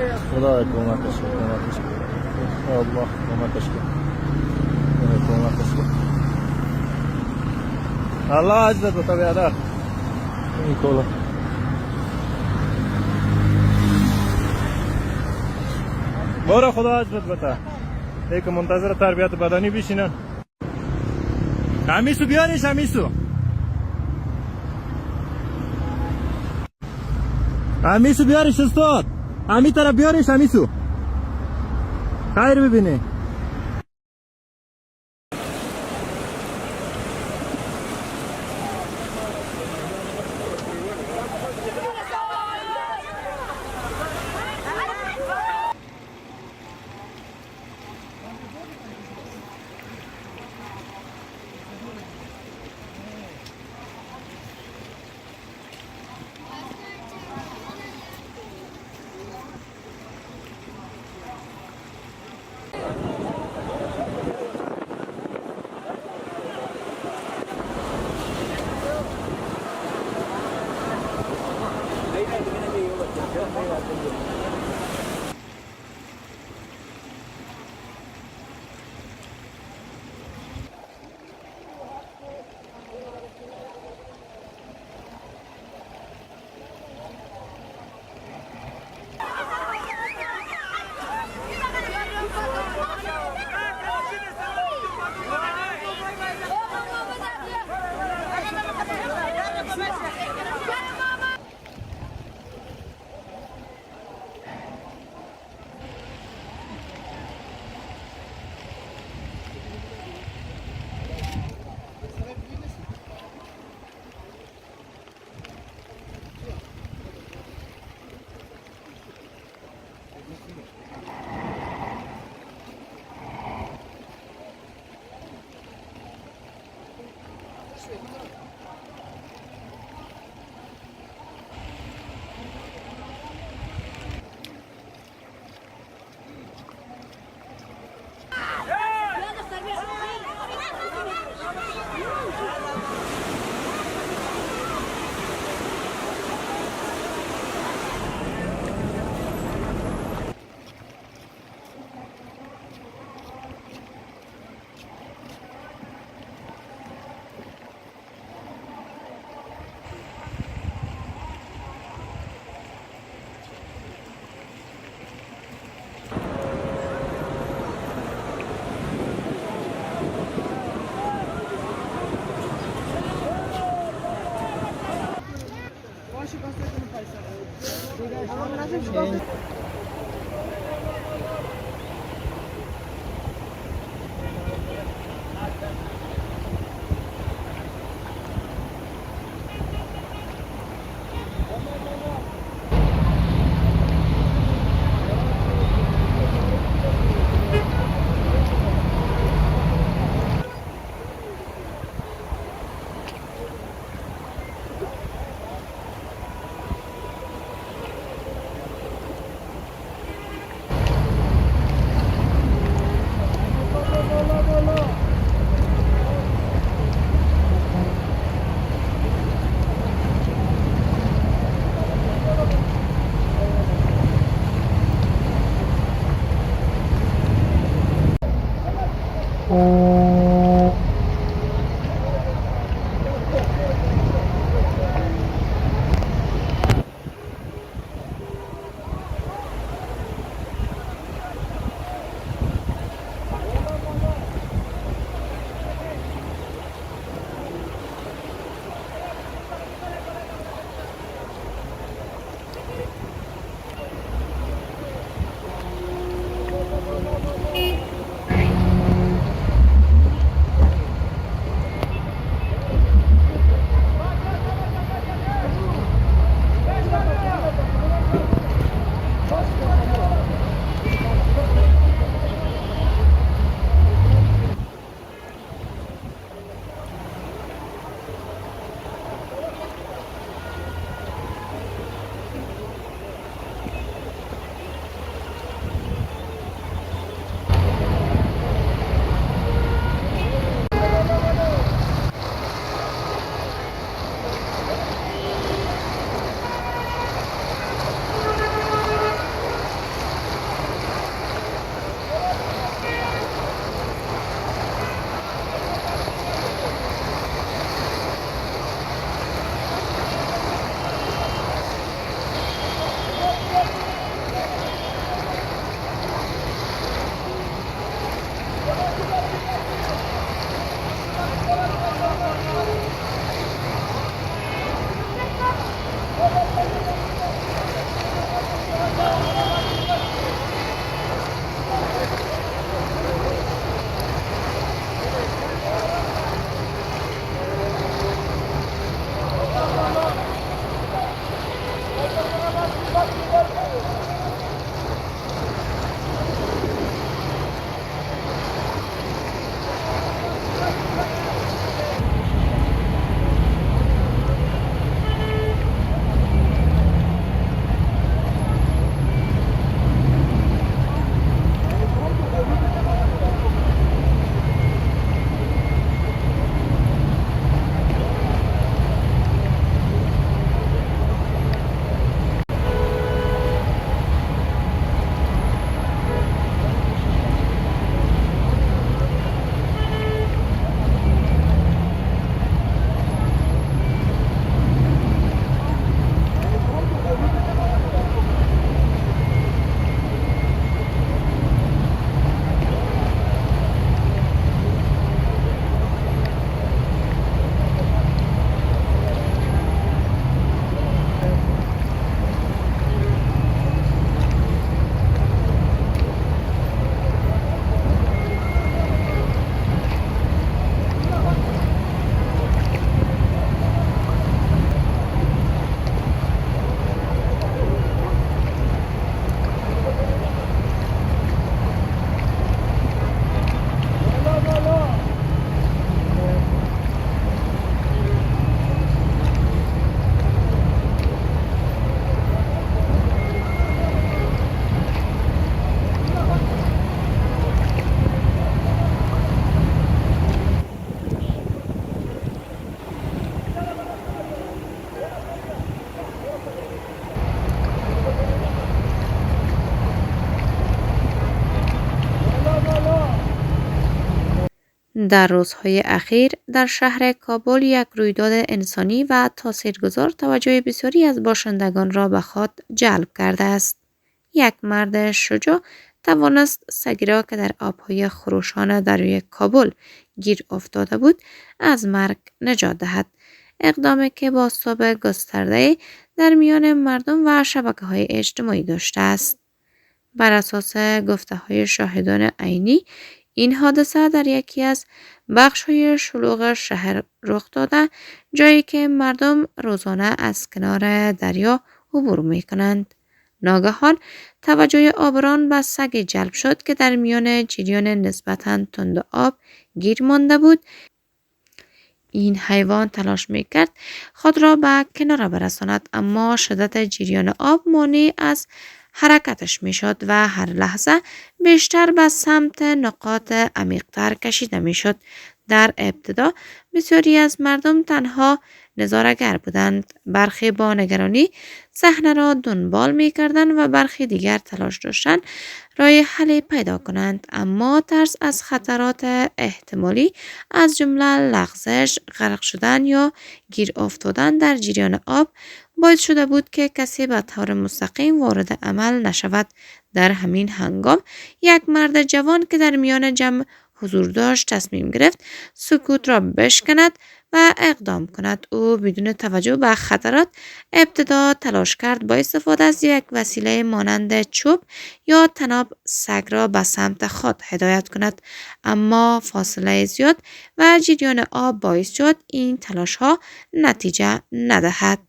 خدا کمکش کنه، کمکش کنه. الله کمکش کنه، کمکش کنه. الله اجرت بتا بیادر این کولا. برو خدا اجرت بتا. یک منتظر تربیت بدنی بشینن. امیسو بیاریش امیسو. امیسو بیاریش استاد. امی طرف بیاریش امیسو. خیر ببینی. در روزهای اخیر در شهر کابل یک رویداد انسانی و تاثیرگذار توجه بسیاری از باشندگان را به خود جلب کرده است. یک مرد شجاع توانست سگی را که در آبهای خروشان دریای کابل گیر افتاده بود از مرگ نجات دهد. اقدامی که بازتاب گسترده در میان مردم و شبکه‌های اجتماعی داشته است. بر اساس گفته‌های شاهدان عینی، این حادثه در یکی از بخش‌های شلوغ شهر رخ داده، جایی که مردم روزانه از کنار دریا عبور می‌کنند. ناگهان توجه آبران به سگ جلب شد که در میان جریان نسبتاً تند آب گیر مانده بود. این حیوان تلاش می‌کرد خود را به کنار برساند، اما شدت جریان آب مانع از حرکتش میشد و هر لحظه بیشتر به سمت نقاط عمیق‌تر کشیده میشد. در ابتدا بسیاری از مردم تنها نظاره‌گر بودند. برخی با نگرانی صحنه را دنبال می‌کردند و برخی دیگر تلاش داشتند راه حلی پیدا کنند، اما ترس از خطرات احتمالی از جمله لغزش، غرق شدن یا گیر افتادن در جریان آب باعث شده بود که کسی به طور مستقیم وارد عمل نشود. در همین هنگام یک مرد جوان که در میان جمع حضور داشت تصمیم گرفت سکوت را بشکند و اقدام کند. او بدون توجه به خطرات ابتدا تلاش کرد با استفاده از یک وسیله مانند چوب یا طناب سگ را به سمت خود هدایت کند، اما فاصله زیاد و جریان آب باعث شد این تلاش ها نتیجه ندهد.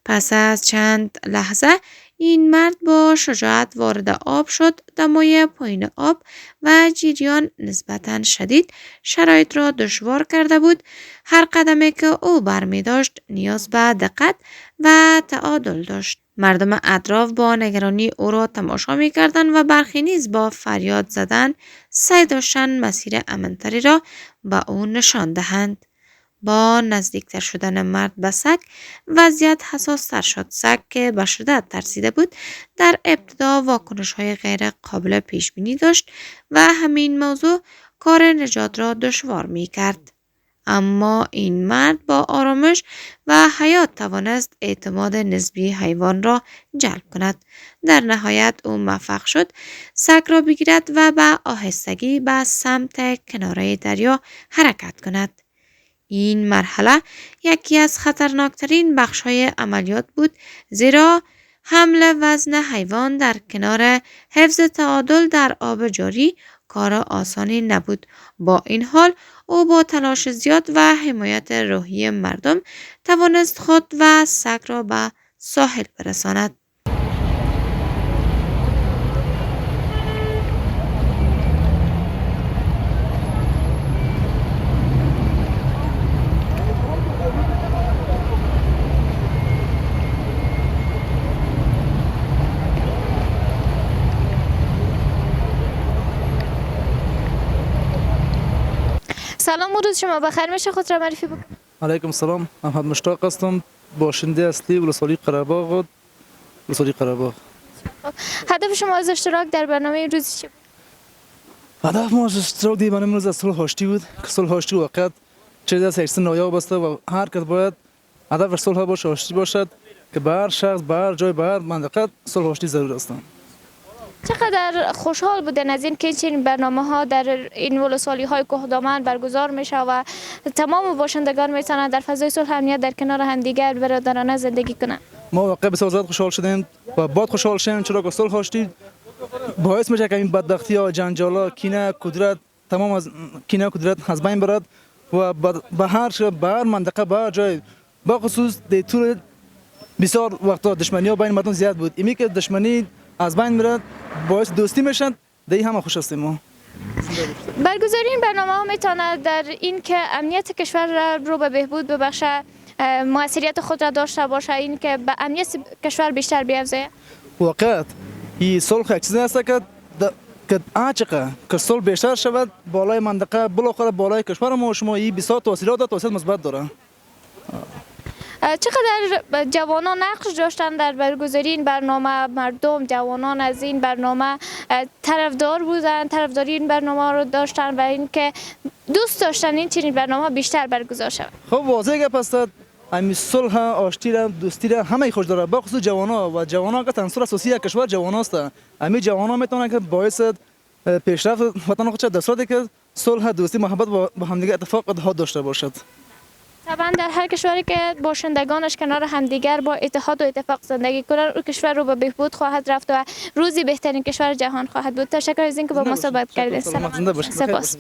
پس از چند لحظه این مرد با شجاعت وارد آب شد. دمای پایین آب و جریان نسبتاً شدید شرایط را دشوار کرده بود. هر قدمی که او برمی داشت نیاز به دقت و تعادل داشت. مردم اطراف با نگرانی او را تماشا می کردند و برخی نیز با فریاد زدن سعی داشتند مسیر امن‌تری را به او نشان دهند. با نزدیکتر شدن مرد به سگ وضعیت حساستر شد. سگ که به شدت ترسیده بود در ابتدا واکنش‌های غیر قابل پیش بینی داشت و همین موضوع کار نجات را دشوار می کرد. اما این مرد با آرامش و حیات توانست اعتماد نسبی حیوان را جلب کند. در نهایت او موفق شد سگ را بگیرد و به آهستگی به سمت کناره دریا حرکت کند. این مرحله یکی از خطرناکترین بخش‌های عملیات بود، زیرا حمل وزن حیوان در کنار حفظ تعادل در آب جاری کار آسانی نبود. با این حال او با تلاش زیاد و حمایت روحی مردم توانست خود و سگ را به ساحل برساند. سلام و روز شما بخیر. میشه خود را معرفی بکنید؟ علیکم سلام، محمد مشتاق هستم، باشنده اصلی ولسوالی قره‌باغ و ولسوالی قره‌باغ. هدف شما از اشتراک در برنامه روز چی بود؟ هدف ما از اشتراک در برنامه امروز از صلح آشتی بود که صلح آشتی واقعیت چیزی از هیچ نایاب است و هر کس باید هدف صلح باشه، آشتی باشد که به هر شخص، به هر جای، به هر منطقه صلح آشتی ضرور است. چقدر خوشحال بودن از این که چنین برنامه ها در این ولسوالی های کوهدامن برگزار میشه و تمام باشندگان میتونن در فضای صلح و امنیت در کنار همدیگر برادرانه زندگی کنن. ما واقعا بسیار زیاد خوشحال شدیم و باید خوشحال شیم، چرا که صلح آشتی باعث میشه که این بدبختی ها، جنجال ها، کینه، کدرت، تمام از کینه و کدرت از بین برد و به هر منطقه، به هر جای، با خصوص در طول بسیار وقتا دشمنی ها بین مردم زیاد بود. اینی که دشمنی از بین میرد باعث دوستی میشن، در این همه خوش هستیم ما. برگزاری این برنامه ها میتونه در این که امنیت کشور رو به بهبود ببخشه، موثریت خود را داشته باشه، این که به امنیت کشور بیشتر بیافزاید. واقعا این صلح یک چیزی است که آنچه که صلح بیشتر شود بالای منطقه، بالاخره بالای کشور ما و شما این بسیار تاثیرات مثبت داره. چقدر جوانان نقش داشتن در برگزاری این برنامه؟ مردم جوانان از این برنامه طرفدار بودن، طرفداری این برنامه رو داشتن و اینکه دوست داشتن این چنین برنامه بیشتر برگزار شود. خب واضح گپ است، امی صلح آشتی را دوستی را همه خوش داره، با خصوص جوانا و جوانا که عنصر اساسی کشور جوانا است. امی جوانا میتونن که باعث پیشرفت وطن خود در صورتی که صلح، دوستی، محبت با همدیگه اتفاق اتحاد داشته باشد. طبعا در هر کشوری که باشندگانش کنار همدیگر با اتحاد و اتفاق زندگی کنند، اون کشور رو به بهبود خواهد رفت و روزی بهترین کشور جهان خواهد بود. تشکر از اینکه با ما صحبت کردید. سپاس.